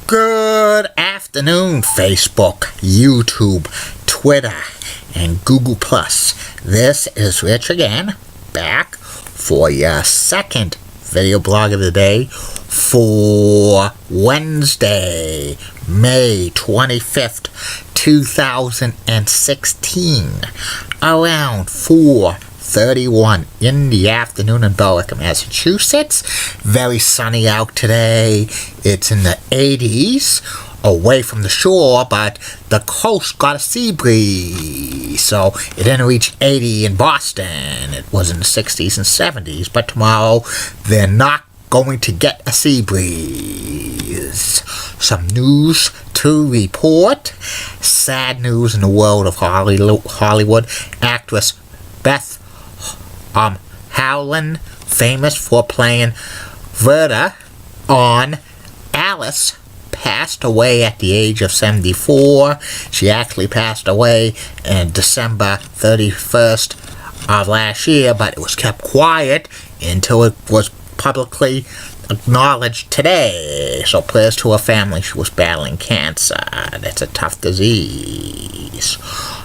Good afternoon, Facebook, YouTube, Twitter, and Google+. This is Rich again, back for your second video blog of the day for Wednesday, May 25th, 2016, around 4:31 in the afternoon in Billerica, Massachusetts. Very sunny out today. It's in the 80s away from the shore, but the coast got a sea breeze, so it didn't reach 80 in Boston. It was in the 60s and 70s, but tomorrow they're not going to get a sea breeze. Some news to report. Sad news in the world of Hollywood. Actress Beth Howland, famous for playing Verda on Alice, passed away at the age of 74. She actually passed away on December 31st of last year, but it was kept quiet until it was publicly acknowledged today. So prayers to her family. She was battling cancer. That's a tough disease.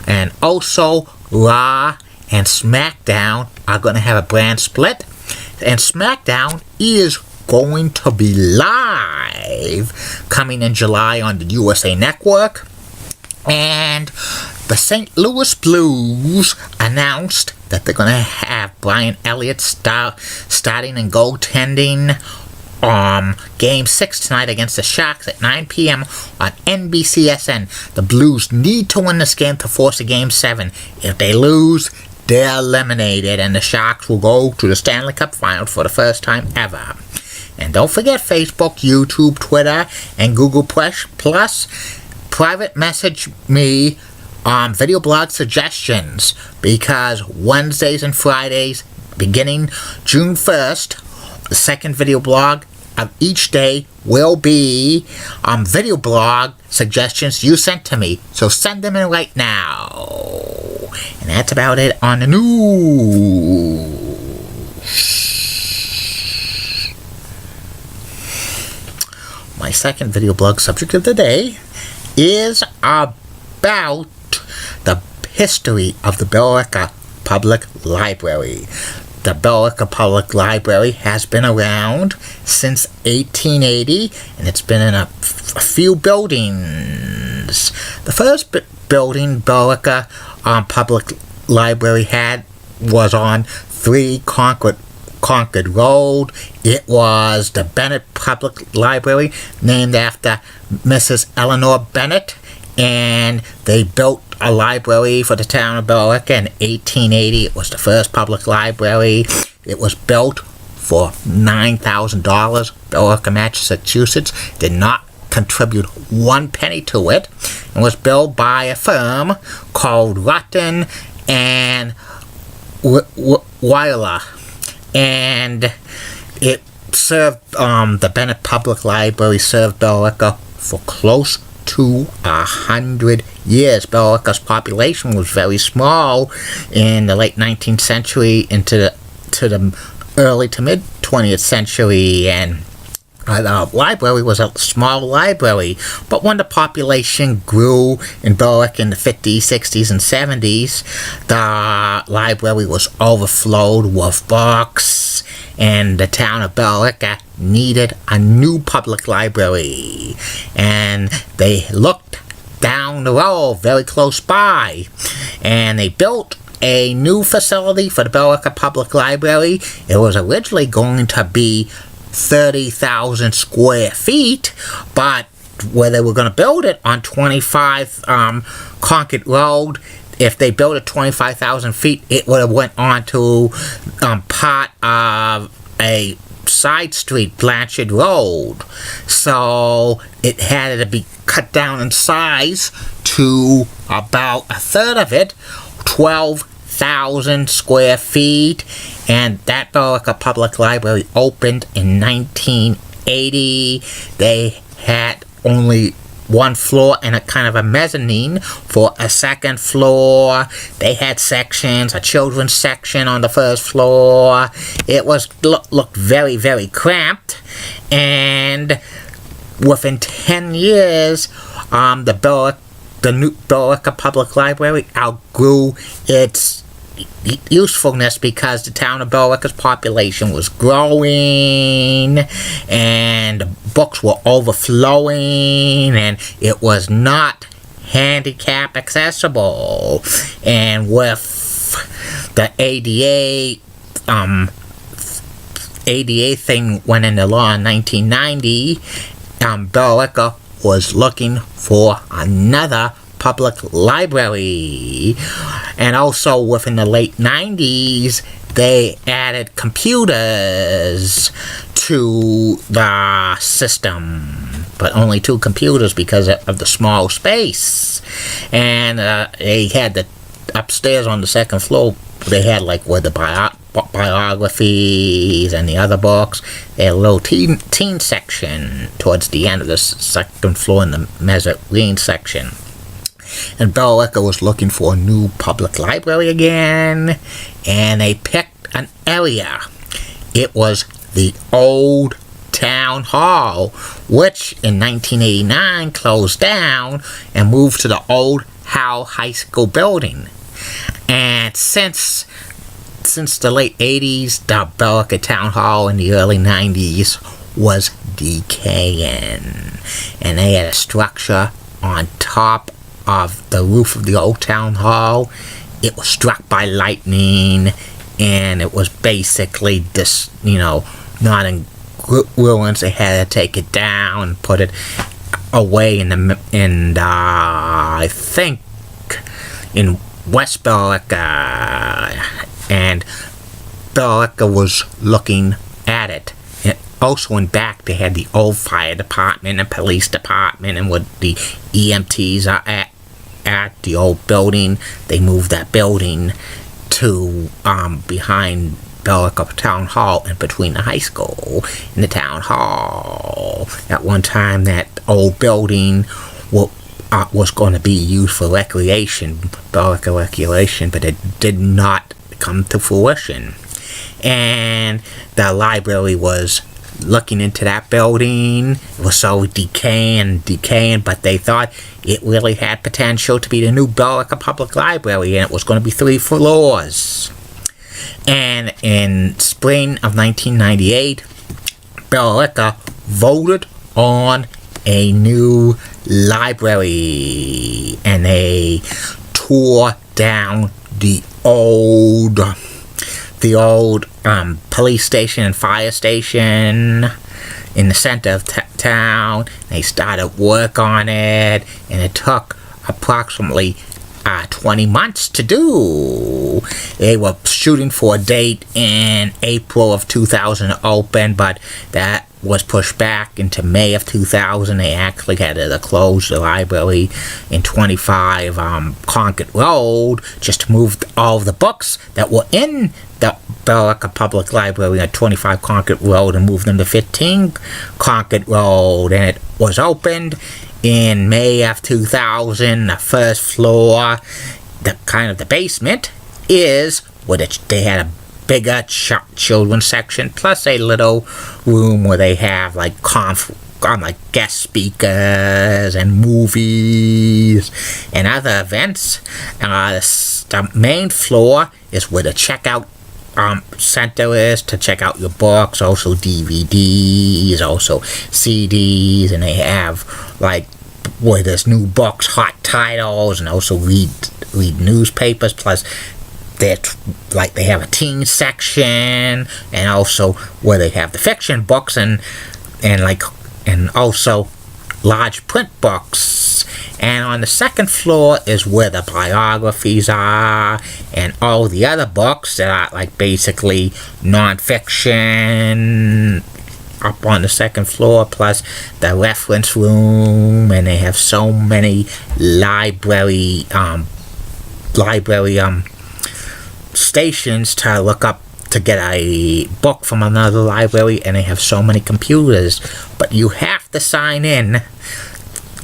And also, Raw and SmackDown are going to have a brand split. And SmackDown is going to be live coming in July on the USA Network. And the St. Louis Blues announced that they're going to have Brian Elliott starting and goaltending Game 6 tonight against the Sharks at 9 p.m. on NBCSN. The Blues need to win this game to force a Game 7. If they lose, they're eliminated, and the Sharks will go to the Stanley Cup Final for the first time ever. And don't forget Facebook, YouTube, Twitter, and Google+. Private message me video blog suggestions, because Wednesdays and Fridays, beginning June 1st, the second video blog of each day will be video blog suggestions you sent to me. So send them in right now. And that's about it on the news. My second video blog subject of the day is about the history of the Billerica Public Library. The Billerica Public Library has been around since 1880, and it's been in a few buildings. The first building Billerica Public Library had was on 3 Concord Road. It was the Bennett Public Library, named after Mrs. Eleanor Bennett, and they built a library for the town of Billerica in 1880. It was the first public library. It was built for $9,000. Billerica, Massachusetts did not contribute 1 penny to it. It was built by a firm called Rutten and Weiler, and it served the Bennett Public Library served Billerica for close to 100 years. Billerica's population was very small in the late 19th century into the early to mid 20th century, and the library was a small library. But when the population grew in Billerica in the 50s, 60s, and 70s, the library was overflowed with books, and the town of Billerica needed a new public library. And they looked down the road, very close by, and they built a new facility for the Billerica Public Library. It was originally going to be 30,000 square feet, but where they were going to build it on 25 Concord Road, if they built it 25,000 feet, it would have went on to part of a side street, Blanchard Road. So it had to be cut down in size to about a third of it, 12,000 square feet, and that Billerica Public Library opened in 1980. They had only 1 floor and a kind of a mezzanine for a second floor. They had sections, a children's section on the first floor. It was looked very, very cramped, and within 10 years, the new Billerica Public Library outgrew its usefulness because the town of Billerica's population was growing and books were overflowing and it was not handicap accessible. And with the ADA thing went into law in 1990, Billerica was looking for another public library. And also within the late 90s, they added computers to the system, but only 2 computers because of the small space. And they had the upstairs on the second floor, they had like where the biographies and the other books. They had a little teen section towards the end of the second floor in the mezzanine section. And Billerica was looking for a new public library again, and they picked an area. It was the old town hall, which in 1989 closed down and moved to the old Howell High School building. And since the late 80s, the Billerica Town Hall in the early 90s was decaying. And they had a structure on top of the roof of the old town hall. It was struck by lightning, and it was basically this, not in ruins. They had to take it down and put it away I think in West Billerica, and Billerica was looking at it. And also in back they had the old fire department and police department, and what the EMTs are at the old building. They moved that building to behind Billerica Town Hall and between the high school and the town hall. At one time that old building was going to be used for recreation, Billerica recreation, but it did not come to fruition. And the library was looking into that building. It was so decaying, but they thought it really had potential to be the new Billerica Public Library, and it was going to be 3 floors. And in spring of 1998, Billerica voted on a new library, and they tore down the old police station and fire station in the center of town. They started work on it, and it took approximately 20 months to do. They were shooting for a date in April of 2000 to open, but that was pushed back into May of 2000. They actually had to close the library in 25 Concord Road just to move all of the books that were in the Billerica Public Library at 25 Concord Road and move them to 15 Concord Road. And it was opened in May of 2000. The first floor, the basement, is where they had a bigger children's section, plus a little room where they have like guest speakers and movies and other events. The main floor is where the checkout center is to check out your books, also DVDs, also CDs, and they have like where there's new books, hot titles, and also read newspapers. Plus they have a teen section, and also where they have the fiction books and also large print books. And on the second floor is where the biographies are and all the other books that are like basically non-fiction up on the second floor, plus the reference room. And they have so many library stations to look up to get a book from another library, and they have so many computers. But you have to sign in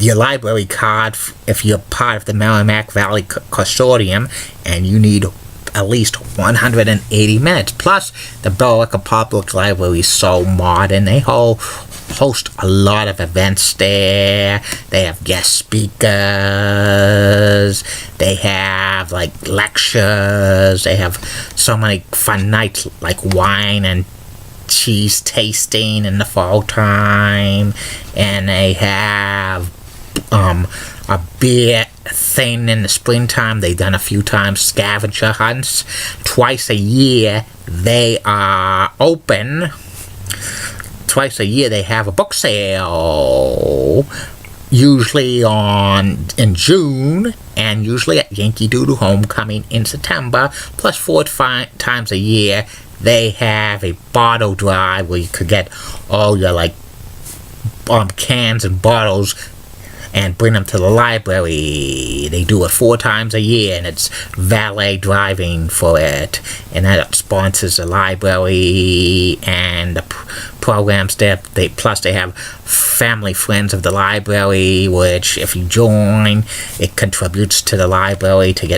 your library card if you're part of the Merrimack Valley Consortium, and you need at least 180 minutes. Plus, the Billerica Public Library is so modern. They hold host a lot of events there. They have guest speakers. They have like lectures. They have so many fun nights like wine and cheese tasting in the fall time, and they have a beer thing in the springtime. They've done a few times scavenger hunts. Twice a year they are open. Twice a year they have a book sale, usually in June, and usually at Yankee Doodle Homecoming in September. Plus 4 times a year they have a bottle drive where you could get all your like cans and bottles and bring them to the library. They do it 4 times a year, and it's valet driving for it, and that sponsors the library and the programs there. Plus they have family friends of the library, which if you join, it contributes to the library to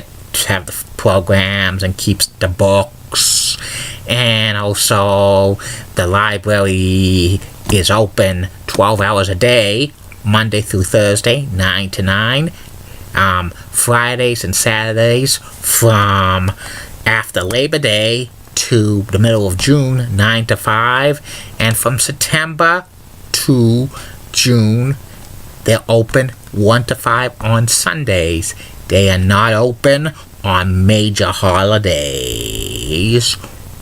have the programs and keeps the books. And also the library is open 12 hours a day, Monday through Thursday, 9 to 9. Fridays and Saturdays from after Labor Day to the middle of June, 9 to 5. And from September to June, they're open 1 to 5 on Sundays. They are not open on major holidays,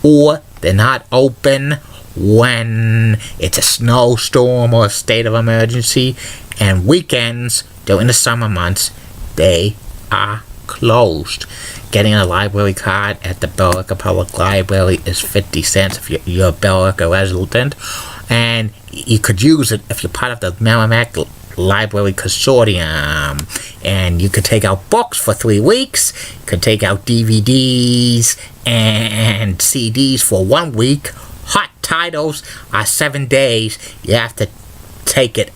or they're not open when it's a snowstorm or a state of emergency. And weekends during the summer months, they are closed. Getting a library card at the Billerica Public Library is 50 cents if you're a Billerica resident, and you could use it if you're part of the Merrimack Library Consortium, and you could take out books for 3 weeks. You could take out DVDs and CDs for 1 week. Hot titles are 7 days. You have to take it.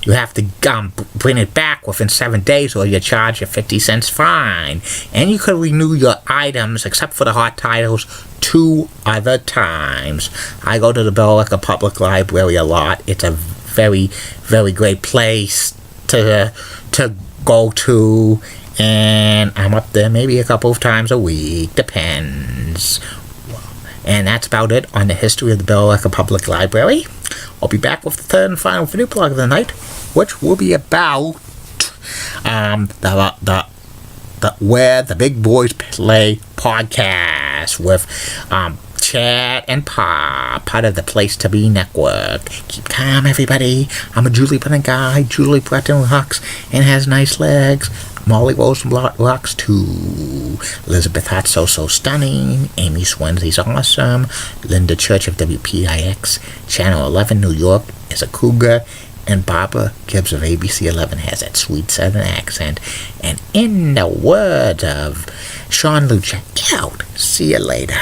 You have to bring it back within 7 days, or you charge a 50 cents fine. And you could renew your items, except for the hot titles, 2 other times. I go to the Billerica Public Library a lot. It's a very, very great place to go to, and I'm up there maybe a couple of times a week, depends. And that's about it on the history of the Billerica Public Library. I'll be back with the third and final video blog of the night, which will be about the Where the Big Boys Play podcast with Chad and Pa, part of the Place to Be Network. Keep calm, everybody. I'm a Julie Brennan guy. Julie Brennan rocks and has nice legs. Molly Rosenblatt rocks too. Elizabeth Hart's so stunning. Amy Swensley's awesome. Linda Church of WPIX Channel 11 New York is a cougar. And Barbara Gibbs of ABC 11 has that sweet southern accent. And in the words of Sean Lucia, get out. See you later.